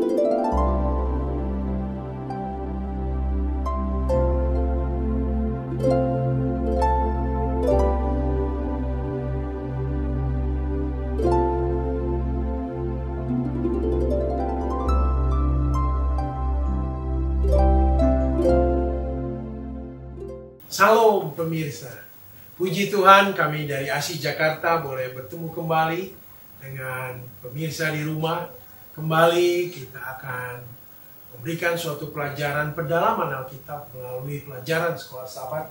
Salam pemirsa, puji Tuhan kami dari ASI Jakarta boleh bertemu kembali dengan pemirsa di rumah. Kembali kita akan memberikan suatu pelajaran pendalaman Alkitab melalui pelajaran sekolah Sabat.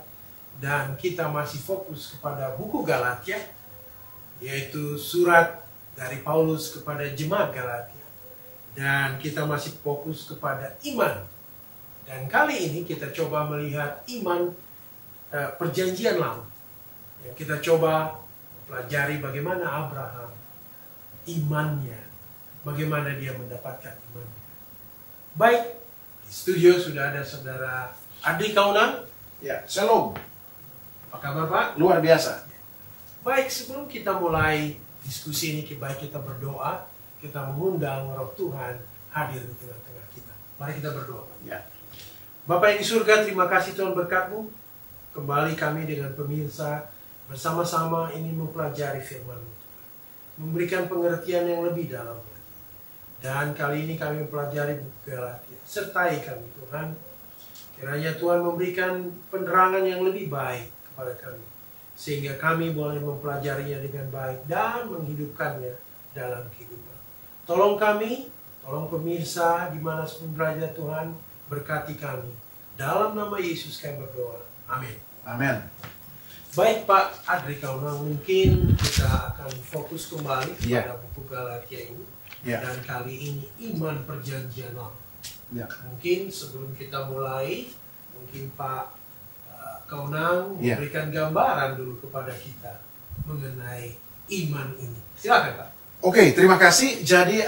Dan kita masih fokus kepada buku Galatia, yaitu surat dari Paulus kepada jemaat Galatia. Dan kita masih fokus kepada iman. Dan kali ini kita coba melihat iman perjanjian lama. Yang kita coba pelajari bagaimana Abraham imannya, bagaimana dia mendapatkan imannya. Baik, di studio sudah ada saudara Adri Kaunan. Ya, shalom. Apa kabar Pak? Luar biasa. Baik, sebelum kita mulai diskusi ini, baik kita berdoa, kita mengundang Roh Tuhan hadir di tengah-tengah kita. Mari kita berdoa. Ya. Bapak yang di surga, terima kasih Tuhan berkat-Mu. Kembali kami dengan pemirsa bersama-sama ingin mempelajari firman-Mu, memberikan pengertian yang lebih dalam lagi. Dan kali ini kami mempelajari buku Galatia. Sertai kami Tuhan, kiranya Tuhan memberikan penerangan yang lebih baik kepada kami, sehingga kami boleh mempelajarinya dengan baik dan menghidupkannya dalam kehidupan. Tolong kami, tolong pemirsa dimanapun berada Tuhan, berkati kami. Dalam nama Yesus kami berdoa. Amin. Amin. Baik Pak Adri Kaunan, mungkin kita akan fokus kembali pada buku Galatia ini. Dan kali ini iman perjanjian lama. Mungkin sebelum kita mulai, mungkin Pak Kaunan memberikan gambaran dulu kepada kita mengenai iman ini. Silakan Pak. Oke, terima kasih. Jadi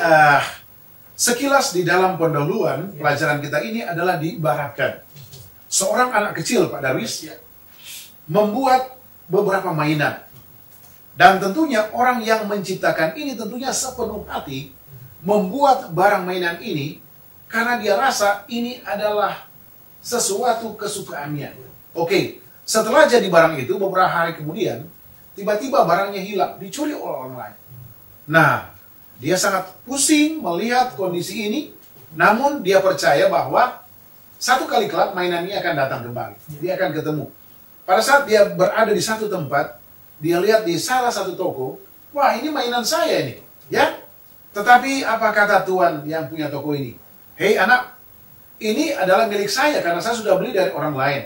sekilas di dalam pendahuluan pelajaran kita ini adalah diibaratkan seorang anak kecil, Pak Darwis, membuat beberapa mainan. Dan tentunya orang yang menciptakan ini tentunya sepenuh hati membuat barang mainan ini karena dia rasa ini adalah sesuatu kesukaannya. Oke, setelah jadi barang itu, beberapa hari kemudian, tiba-tiba barangnya hilang, dicuri oleh orang lain. Nah, dia sangat pusing melihat kondisi ini, namun dia percaya bahwa satu kali kelak mainan ini akan datang kembali. Dia akan ketemu. Pada saat dia berada di satu tempat, dia lihat di salah satu toko, wah ini mainan saya ini. Ya, tetapi apa kata Tuhan yang punya toko ini? Hei anak, ini adalah milik saya karena saya sudah beli dari orang lain.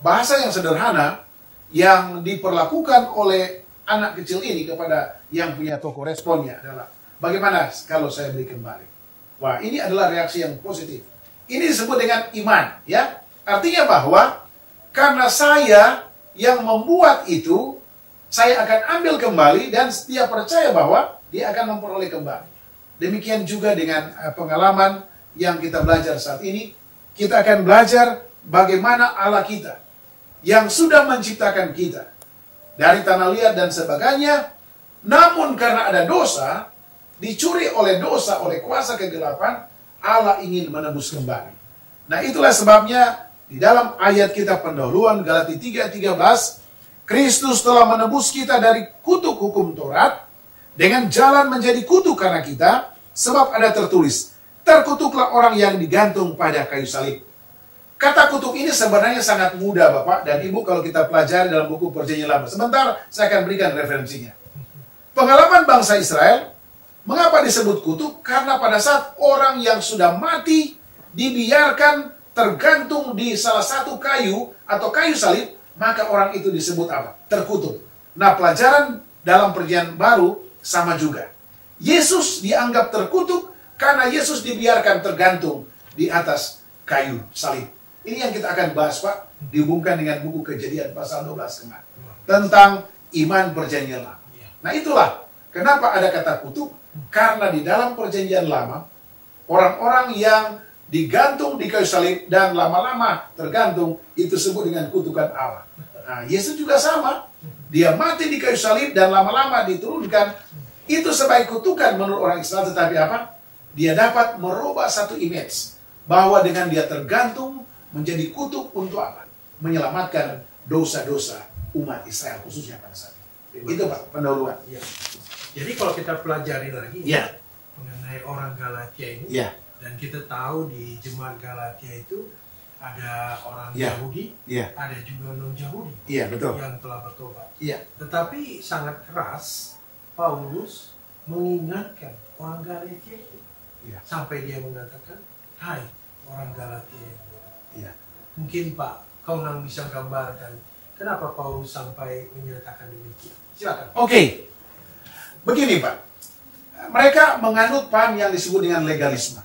Bahasa yang sederhana yang diperlakukan oleh anak kecil ini kepada yang punya toko, responnya adalah, bagaimana kalau saya beli kembali? Wah, ini adalah reaksi yang positif. Ini disebut dengan iman, ya. Artinya bahwa karena saya yang membuat itu, saya akan ambil kembali dan dia percaya bahwa dia akan memperoleh kembali. Demikian juga dengan pengalaman yang kita belajar saat ini. Kita akan belajar bagaimana Allah kita yang sudah menciptakan kita dari tanah liat dan sebagainya, namun karena ada dosa, dicuri oleh dosa, oleh kuasa kegelapan, Allah ingin menebus kembali. Nah itulah sebabnya di dalam ayat kita pendahuluan Galatia 3:13, Kristus telah menebus kita dari kutuk hukum Taurat dengan jalan menjadi kutuk karena kita, sebab ada tertulis, terkutuklah orang yang digantung pada kayu salib. Kata kutuk ini sebenarnya sangat mudah Bapak dan Ibu kalau kita pelajari dalam buku Perjanjian Lama. Sebentar saya akan berikan referensinya. Pengalaman bangsa Israel, mengapa disebut kutuk? Karena pada saat orang yang sudah mati dibiarkan tergantung di salah satu kayu atau kayu salib, maka orang itu disebut apa? Terkutuk. Nah, pelajaran dalam Perjanjian Baru sama juga. Yesus dianggap terkutuk karena Yesus dibiarkan tergantung di atas kayu salib. Ini yang kita akan bahas, Pak, dihubungkan dengan buku Kejadian pasal 12 kemarin. Tentang iman perjanjian lama. Nah, itulah kenapa ada kata kutuk. Karena di dalam perjanjian lama, orang-orang yang digantung di kayu salib dan lama-lama tergantung, itu disebut dengan kutukan Allah. Nah, Yesus juga sama. Dia mati di kayu salib dan lama-lama diturunkan. Itu sebagai kutukan menurut orang Israel, tetapi apa? dia dapat merubah satu image bahwa dengan dia tergantung menjadi kutub untuk apa? Menyelamatkan dosa-dosa umat Israel khususnya pada saat itu. Itu Pak, pendahuluan. Ya. Jadi kalau kita pelajari lagi Ya. mengenai orang Galatia ini, Ya. dan kita tahu di jemaat Galatia itu ada orang Ya. Yahudi, Ya. ada juga non-Yahudi Iya, betul. yang telah bertobat. Iya. Tetapi sangat keras Paulus mengingatkan orang Galatia itu. Iya. Sampai dia mengatakan, hai orang Galatia. Iya. Mungkin Pak, kau bisa gambarkan kenapa Paulus sampai menyatakan demikian. Silakan. Oke. Begini Pak. Mereka menganut paham yang disebut dengan legalisme.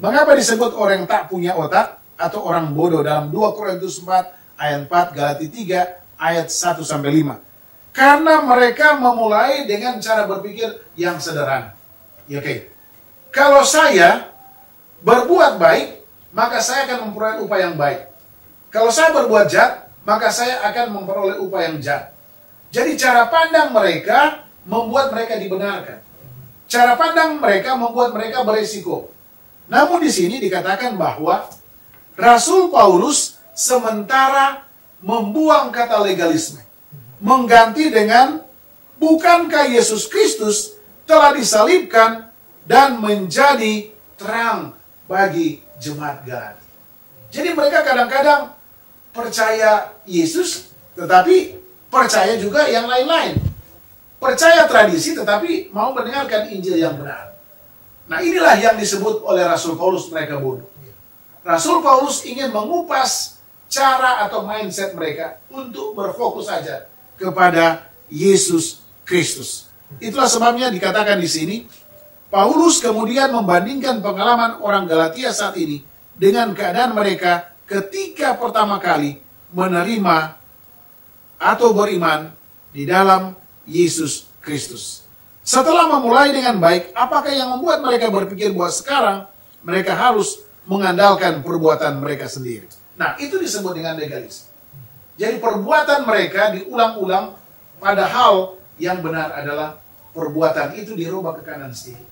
Mengapa disebut orang tak punya otak atau orang bodoh dalam 2 Korintus 4 ayat 4, Galatia 3 ayat 1 sampai 5? Karena mereka memulai dengan cara berpikir yang sederhana. Ya, oke. Kalau saya berbuat baik, maka saya akan memperoleh upah yang baik. Kalau saya berbuat jahat, maka saya akan memperoleh upah yang jahat. Jadi cara pandang mereka membuat mereka dibenarkan. Cara pandang mereka membuat mereka beresiko. Namun di sini dikatakan bahwa Rasul Paulus sementara membuang kata legalisme, mengganti dengan bukankah Yesus Kristus telah disalibkan dan menjadi terang bagi jemaat Galatia. Jadi mereka kadang-kadang percaya Yesus, tetapi percaya juga yang lain-lain. Percaya tradisi, tetapi mau mendengarkan Injil yang benar. Nah inilah yang disebut oleh Rasul Paulus mereka bodoh. Rasul Paulus ingin mengupas cara atau mindset mereka untuk berfokus saja kepada Yesus Kristus. Itulah sebabnya dikatakan di sini, Paulus kemudian membandingkan pengalaman orang Galatia saat ini dengan keadaan mereka ketika pertama kali menerima atau beriman di dalam Yesus Kristus. Setelah memulai dengan baik, apakah yang membuat mereka berpikir bahwa sekarang mereka harus mengandalkan perbuatan mereka sendiri? Nah, itu disebut dengan legalisme. Jadi perbuatan mereka diulang-ulang, padahal yang benar adalah perbuatan itu dirubah ke kanan sendiri.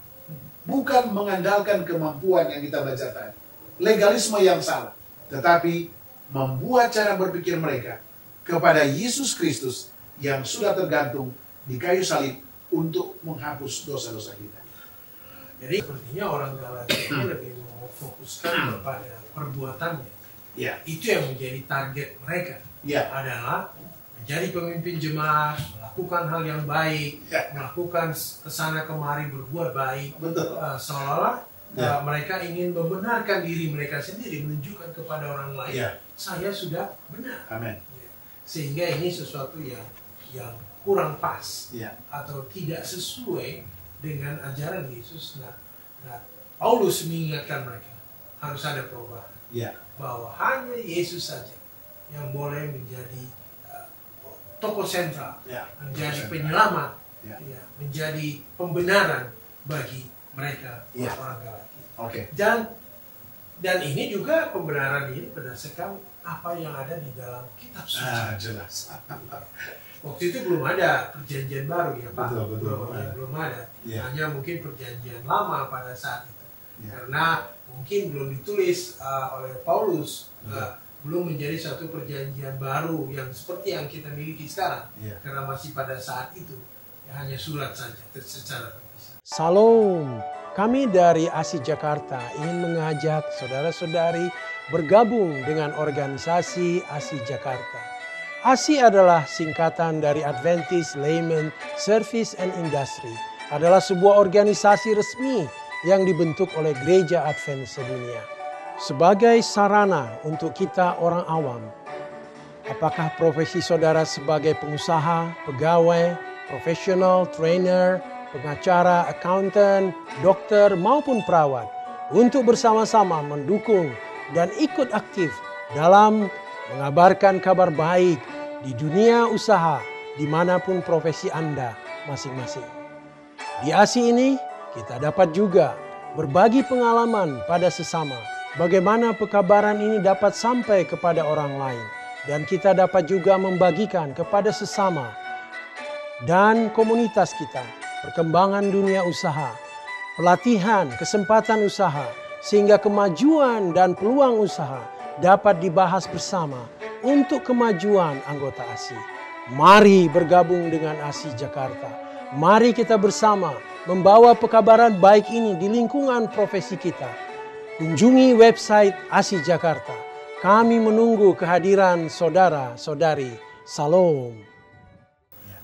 Bukan mengandalkan kemampuan yang kita baca tadi. Legalisme yang salah. Tetapi membuat cara berpikir mereka kepada Yesus Kristus yang sudah tergantung di kayu salib untuk menghapus dosa-dosa kita. Jadi sepertinya orang Galatia ini lebih memfokuskan kepada perbuatannya. Ya. Itu yang menjadi target mereka. Ya. Adalah menjadi pemimpin jemaat, melakukan hal yang baik, Ya. melakukan kesana kemari berbuat baik. Betul. Seolah-olah Ya. mereka ingin membenarkan diri mereka sendiri, menunjukkan kepada orang lain, Ya. saya sudah benar. Amin. Ya. Sehingga ini sesuatu yang kurang pas, Ya. atau tidak sesuai dengan ajaran Yesus. Nah, Paulus mengingatkan mereka harus ada perubahan, Ya. bahwa hanya Yesus saja yang boleh menjadi tokoh sentral, Ya. menjadi penyelamat, Ya. ya, menjadi pembenaran bagi mereka, Ya. orang Galatia. Oke. Dan ini juga pembenaran ini berdasarkan apa yang ada di dalam kitab suci. Jelas. Waktu itu belum ada perjanjian baru ya Pak. Betul. Belum ada. Ya. Hanya mungkin perjanjian lama pada saat itu. Ya. Karena mungkin belum ditulis oleh Paulus. Ya. Belum menjadi satu perjanjian baru yang seperti yang kita miliki sekarang. Ya. Karena masih pada saat itu ya, hanya surat saja secara terpisah. Salam, kami dari ASI Jakarta ingin mengajak saudara-saudari bergabung dengan organisasi ASI Jakarta. ASI adalah singkatan dari Adventist Layman Service and Industry. Adalah sebuah organisasi resmi yang dibentuk oleh Gereja Advent sedunia. Sebagai sarana untuk kita orang awam, apakah profesi saudara sebagai pengusaha, pegawai, profesional, trainer, pengacara, accountant, dokter maupun perawat, untuk bersama-sama mendukung dan ikut aktif dalam mengabarkan kabar baik di dunia usaha dimanapun profesi Anda masing-masing. Di ASI ini kita dapat juga berbagi pengalaman pada sesama, bagaimana pekabaran ini dapat sampai kepada orang lain, dan kita dapat juga membagikan kepada sesama dan komunitas kita perkembangan dunia usaha, pelatihan, kesempatan usaha, sehingga kemajuan dan peluang usaha dapat dibahas bersama untuk kemajuan anggota ASI. Mari bergabung dengan ASI Jakarta. Mari kita bersama membawa pekabaran baik ini di lingkungan profesi kita. Kunjungi website ASI Jakarta. Kami menunggu kehadiran saudara-saudari. Salam.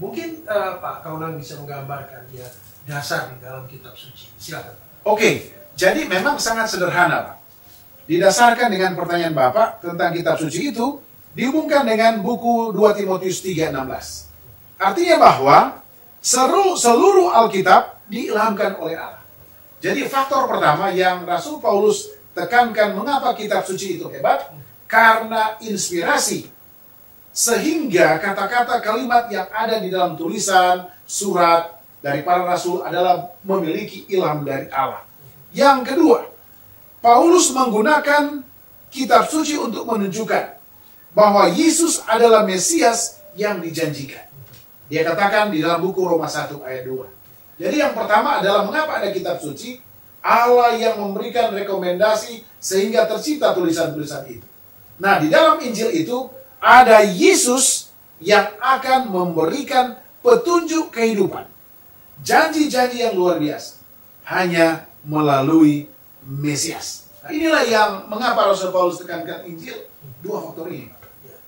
Mungkin Pak Kaunan bisa menggambarkan ya dasar di dalam kitab suci. Silakan. Oke, jadi memang sangat sederhana, Pak. Didasarkan dengan pertanyaan Bapak tentang kitab suci itu, dihubungkan dengan buku 2 Timotius 3:16. Artinya bahwa seluruh Alkitab diilhamkan oleh Allah. Jadi faktor pertama yang Rasul Paulus tekankan mengapa kitab suci itu hebat, karena inspirasi. Sehingga kata-kata kalimat yang ada di dalam tulisan, surat dari para rasul adalah memiliki ilham dari Allah. Yang kedua, Paulus menggunakan kitab suci untuk menunjukkan bahwa Yesus adalah Mesias yang dijanjikan. Dia katakan di dalam buku Roma 1 ayat 2. Jadi yang pertama adalah mengapa ada kitab suci? Allah yang memberikan rekomendasi sehingga tercipta tulisan-tulisan itu. Nah, di dalam Injil itu ada Yesus yang akan memberikan petunjuk kehidupan. Janji-janji yang luar biasa hanya melalui Mesias. Nah, inilah yang mengapa Rasul Paulus tekankan Injil, dua faktor ini. Ya.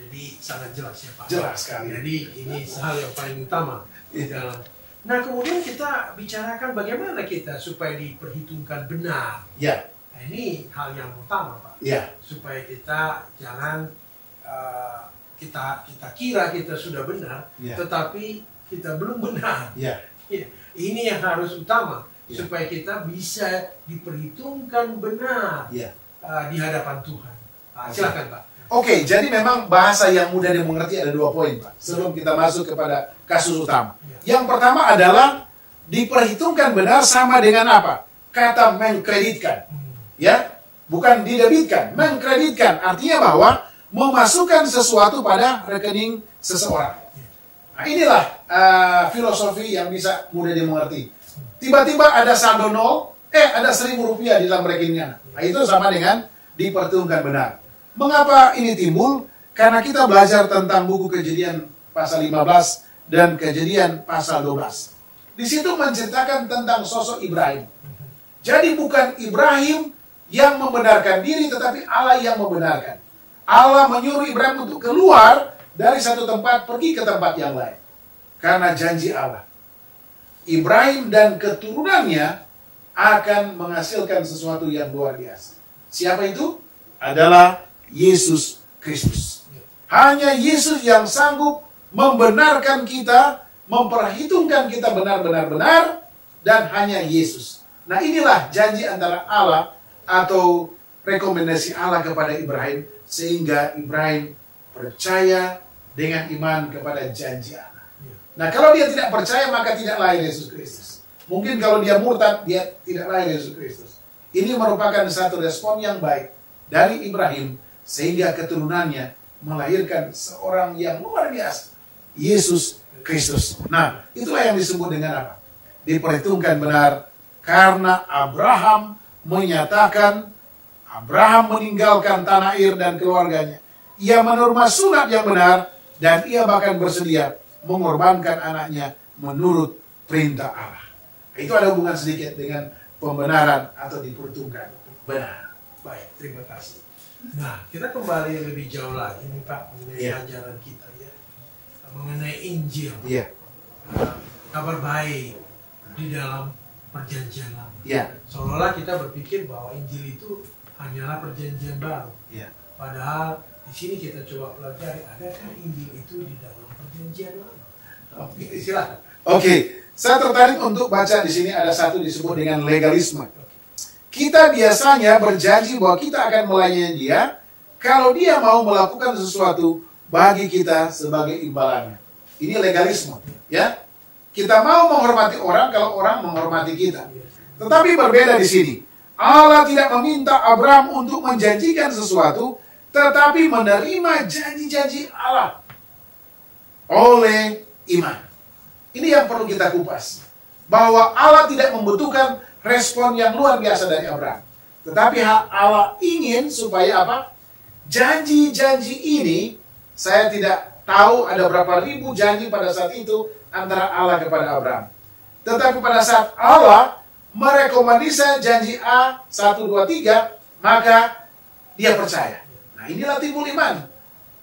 Jadi sangat jelas ya Pak. Jelas sekali. Jadi ini hal yang paling utama di dalam. Nah, kemudian kita bicarakan bagaimana kita supaya diperhitungkan benar. Ya. Nah, ini hal yang utama Pak. Ya. Supaya kita jangan kita kira kita sudah benar, ya, tetapi kita belum benar. Ya. Ya. Ini yang harus utama. Ya. Supaya kita bisa diperhitungkan benar ya, di hadapan Tuhan. Silakan Pak. Oke, jadi memang bahasa yang mudah dimengerti ada 2 poin Pak. Sebelum kita masuk kepada kasus utama. Ya. Yang pertama adalah diperhitungkan benar sama dengan apa? Kata mengkreditkan. Ya, bukan didebitkan, mengkreditkan. Artinya bahwa memasukkan sesuatu pada rekening seseorang. Nah, inilah filosofi yang bisa mudah dimengerti. Tiba-tiba ada saldo 0, ada 1.000 rupiah di dalam rekeningnya. Nah, itu sama dengan diperhitungkan benar. Mengapa ini timbul? Karena kita belajar tentang buku Kejadian pasal 15 dan Kejadian pasal 12. Di situ menceritakan tentang sosok Ibrahim. Jadi bukan Ibrahim yang membenarkan diri, tetapi Allah yang membenarkan. Allah menyuruh Ibrahim untuk keluar dari satu tempat pergi ke tempat yang lain. Karena janji Allah. Ibrahim dan keturunannya akan menghasilkan sesuatu yang luar biasa. Siapa itu? Adalah Yesus Kristus. Hanya Yesus yang sanggup membenarkan kita, memperhitungkan kita benar-benar, dan hanya Yesus. Nah, inilah janji antara Allah atau rekomendasi Allah kepada Ibrahim, sehingga Ibrahim percaya dengan iman kepada janji Allah. Nah, kalau dia tidak percaya, maka tidak lahir Yesus Kristus. Mungkin kalau dia murtad, dia tidak lahir Yesus Kristus. Ini merupakan satu respon yang baik dari Ibrahim, sehingga keturunannya melahirkan seorang yang luar biasa, Yesus Kristus. Nah, itulah yang disebut dengan apa? Diperhitungkan benar, karena Abraham menyatakan, Abraham meninggalkan tanah air dan keluarganya. Ia menerima sunat yang benar, dan ia bahkan bersedia mengorbankan anaknya menurut perintah Allah. Itu ada hubungan sedikit dengan pembenaran atau diperhitungkan benar. Baik, terima kasih. Nah, kita kembali lebih jauh lagi nih Pak mengenai ajaran kita ya, mengenai Injil. Kabar baik di dalam perjanjian lama. Seolah-olah kita berpikir bahwa Injil itu hanyalah perjanjian baru. Padahal di sini kita coba pelajari, adakah Injil itu di dalam perjanjian lama? Oke, silakan. Oke, saya tertarik untuk baca di sini ada satu disebut dengan legalisme. Kita biasanya berjanji bahwa kita akan melayani dia kalau dia mau melakukan sesuatu bagi kita sebagai imbalannya. Ini legalisme, ya. Kita mau menghormati orang kalau orang menghormati kita. Tetapi berbeda di sini. Allah tidak meminta Abraham untuk menjanjikan sesuatu, tetapi menerima janji-janji Allah oleh iman. Ini yang perlu kita kupas. bahwa Allah tidak membutuhkan respon yang luar biasa dari Abraham. Tetapi Allah ingin supaya apa? Janji-janji ini, saya tidak tahu ada berapa ribu janji pada saat itu antara Allah kepada Abraham. Tetapi pada saat Allah merekomendasi janji A 1, 2, 3, maka dia percaya. Nah, inilah timbul iman.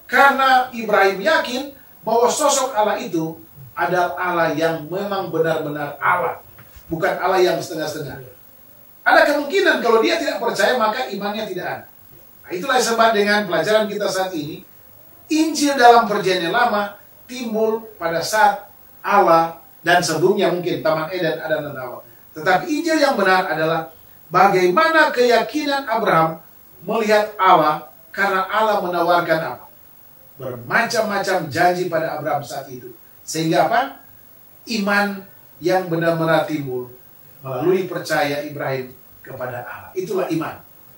Karena Ibrahim yakin bahwa sosok Allah itu adalah Allah yang memang benar-benar Allah, bukan Allah yang setengah-setengah. Ada kemungkinan kalau dia tidak percaya maka imannya tidak ada. Nah, itulah sebab dengan pelajaran kita saat ini, Injil dalam Perjanjian Lama timbul pada saat Allah dan sebelumnya mungkin Taman Eden, Adam dan Hawa. Tetapi Injil yang benar adalah bagaimana keyakinan Abraham melihat Allah karena Allah menawarkan apa? Bermacam-macam janji pada Abraham saat itu. Sehingga apa? Iman yang benar-benar timbul melalui percaya Ibrahim kepada Allah. Itulah iman.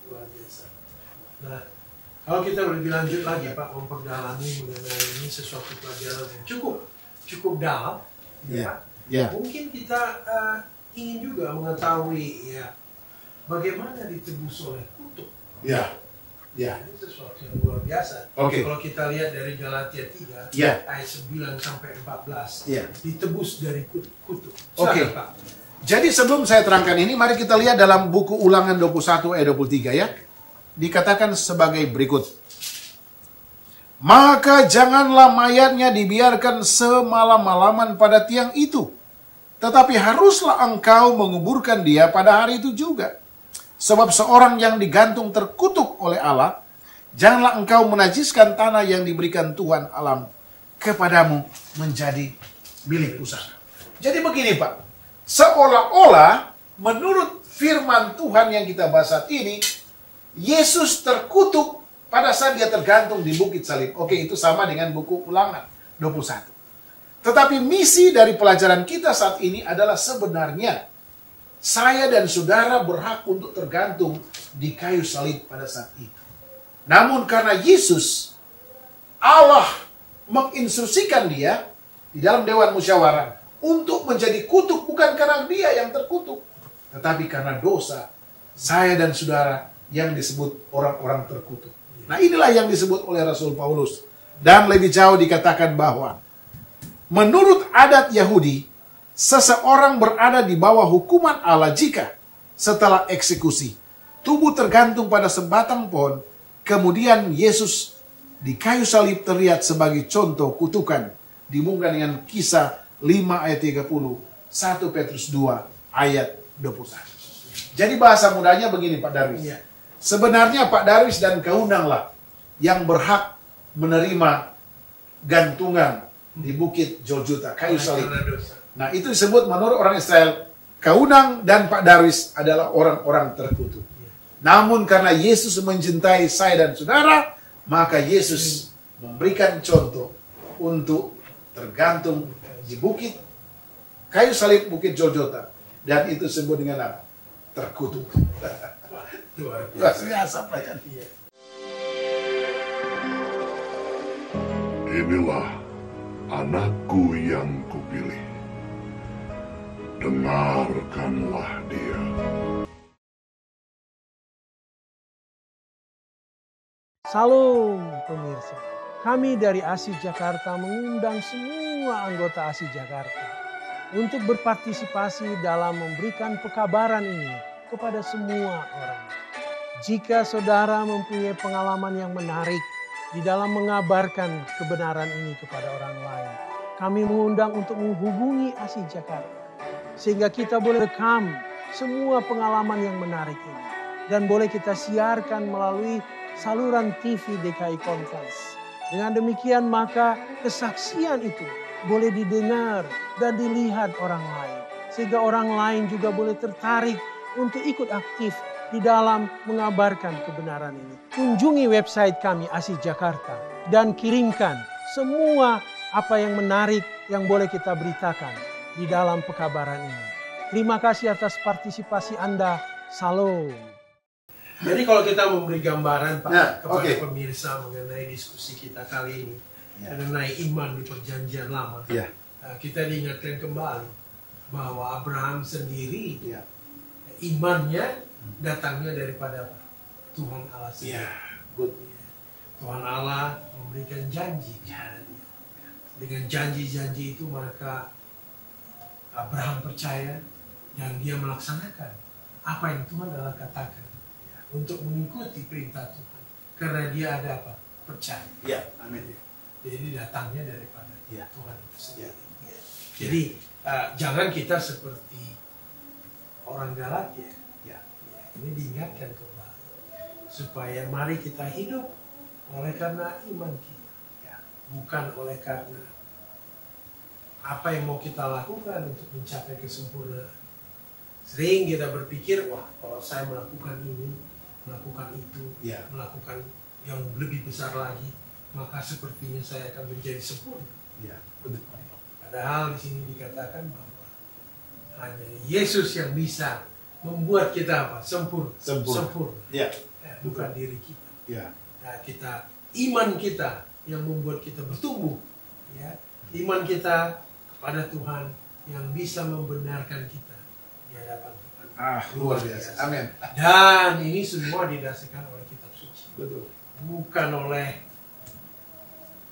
Luar biasa. Nah, kalau kita lebih lanjut lagi Pak, memperdalami mengenai ini sesuatu pelajaran yang cukup dalam. Ya. Ya. Mungkin kita ingin juga mengetahui ya bagaimana ditebus oleh kutuk. Ya. Ya. Ini sesuatu yang luar biasa. Oke. Kalau kita lihat dari Galatia 3 Ya. ayat 9 sampai 14, Ya. ditebus dari kutuk. Oke. Silakan, Pak. Jadi sebelum saya terangkan ini, mari kita lihat dalam buku Ulangan 21 ayat 23 ya. Dikatakan sebagai berikut. Maka janganlah mayatnya dibiarkan semalam-malaman pada tiang itu. Tetapi haruslah engkau menguburkan dia pada hari itu juga. Sebab seorang yang digantung terkutuk oleh Allah, janganlah engkau menajiskan tanah yang diberikan Tuhan alam kepadamu menjadi milik pusaka. Jadi begini Pak. Seolah-olah menurut firman Tuhan yang kita bahas saat ini, Yesus terkutuk pada saat dia tergantung di Bukit Salib. Oke, itu sama dengan buku Ulangan 21. Tetapi misi dari pelajaran kita saat ini adalah sebenarnya saya dan saudara berhak untuk tergantung di kayu salib pada saat itu. Namun karena Yesus, Allah menginstruksikan dia di dalam Dewan Musyawarah untuk menjadi kutuk, bukan karena dia yang terkutuk, tetapi karena dosa saya dan saudara yang disebut orang-orang terkutuk. Nah, inilah yang disebut oleh Rasul Paulus. Dan lebih jauh dikatakan bahwa menurut adat Yahudi, seseorang berada di bawah hukuman Allah jika setelah eksekusi tubuh tergantung pada sebatang pohon, kemudian Yesus di kayu salib terlihat sebagai contoh kutukan, dihubungkan dengan Kisah 5 ayat 30, 1 Petrus 2 ayat 21. Jadi bahasa mudahnya begini Pak Darwis. Ya. Sebenarnya Pak Darwis dan Kaunanglah yang berhak menerima gantungan di Bukit Golgota, kayu salib. Nah, itu disebut menurut orang Israel, Kaunang dan Pak Darwis adalah orang-orang terkutuk. Namun karena Yesus mencintai saya dan saudara, maka Yesus memberikan contoh untuk tergantung di bukit kayu salib Bukit Golgota, dan itu disebut dengan apa? Terkutuk. Luar biasa pelajaran. Inilah anakku yang kupilih. Dengarkanlah dia. Salam pemirsa. Kami dari ASI Jakarta mengundang semua anggota ASI Jakarta untuk berpartisipasi dalam memberikan pekabaran ini kepada semua orang. Jika saudara mempunyai pengalaman yang menarik di dalam mengabarkan kebenaran ini kepada orang lain, kami mengundang untuk menghubungi ASI Jakarta sehingga kita boleh rekam semua pengalaman yang menarik ini dan boleh kita siarkan melalui saluran TV DKI Conference. Dengan demikian maka kesaksian itu boleh didengar dan dilihat orang lain. Sehingga orang lain juga boleh tertarik untuk ikut aktif di dalam mengabarkan kebenaran ini. Kunjungi website kami ASI Jakarta dan kirimkan semua apa yang menarik yang boleh kita beritakan di dalam pekabaran ini. Terima kasih atas partisipasi Anda. Salam. Jadi kalau kita memberi gambaran Pak kepada oke. pemirsa mengenai diskusi kita kali ini mengenai iman di Perjanjian Lama, kita diingatkan kembali bahwa Abraham sendiri Ya. imannya datangnya daripada apa? Tuhan Allah sendiri. Ya. Good. Tuhan Allah memberikan janji kepada dia. Dengan janji-janji itu maka Abraham percaya dan dia melaksanakan apa yang Tuhan Allah katakan untuk mengikuti perintah Tuhan. Karena dia ada apa? Percaya. Ya. Amin. Jadi datangnya daripada Ya. Tuhan itu sendiri. Jadi jangan kita seperti orang Galatia. Ya. Ini diingatkan kembali supaya mari kita hidup oleh karena iman kita, Ya. bukan oleh karena apa yang mau kita lakukan untuk mencapai kesempurnaan. Sering kita berpikir, wah kalau saya melakukan ini, melakukan itu, Ya. melakukan yang lebih besar lagi, maka sepertinya saya akan menjadi sempurna. Ya. Betul. Padahal di sini dikatakan bahwa hanya Yesus yang bisa membuat kita apa? Sempurna. Sempurna. Ya. Bukan diri kita. Ya. Nah, iman kita yang membuat kita bertumbuh. Ya. Iman kita kepada Tuhan yang bisa membenarkan kita di hadapan Tuhan. Luar biasa. Amin. Dan ini semua didasarkan oleh kitab suci. Betul. Bukan oleh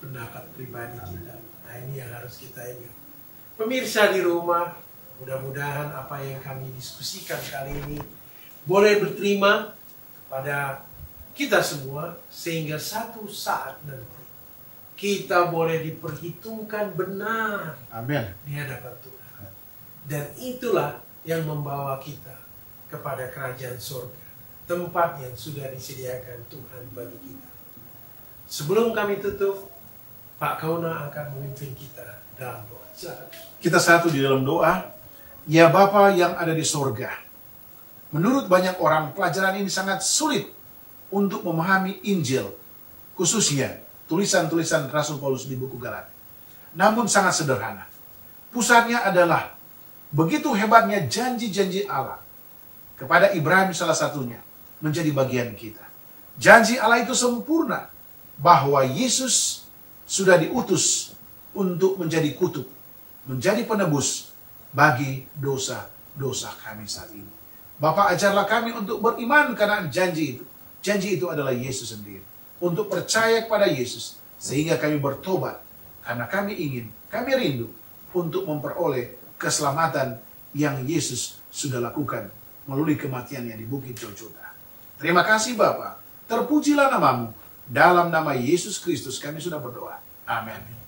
pendapat pribadi kita. Nah, ini yang harus kita ingat. Pemirsa di rumah, mudah-mudahan apa yang kami diskusikan kali ini boleh berterima pada kita semua, sehingga satu saat nanti kita boleh diperhitungkan benar Amin. di hadapan Tuhan. Dan itulah yang membawa kita kepada kerajaan surga, tempat yang sudah disediakan Tuhan bagi kita. Sebelum kami tutup, Pak Kauna akan memimpin kita dalam doa. Silakan. Kita satu di dalam doa. Ya Bapa yang ada di sorga. Menurut banyak orang, pelajaran ini sangat sulit untuk memahami Injil, khususnya tulisan-tulisan Rasul Paulus di buku Galatia. Namun sangat sederhana. Pusatnya adalah begitu hebatnya janji-janji Allah kepada Ibrahim salah satunya menjadi bagian kita. Janji Allah itu sempurna bahwa Yesus sudah diutus untuk menjadi kutub, menjadi penebus bagi dosa-dosa kami saat ini. Bapa, ajarlah kami untuk beriman karena janji itu. Janji itu adalah Yesus sendiri. Untuk percaya kepada Yesus sehingga kami bertobat karena kami ingin, kami rindu untuk memperoleh keselamatan yang Yesus sudah lakukan melalui kematiannya di Bukit Golgota. Terima kasih Bapa. Terpujilah namamu. Dalam nama Yesus Kristus kami sudah berdoa. Amin.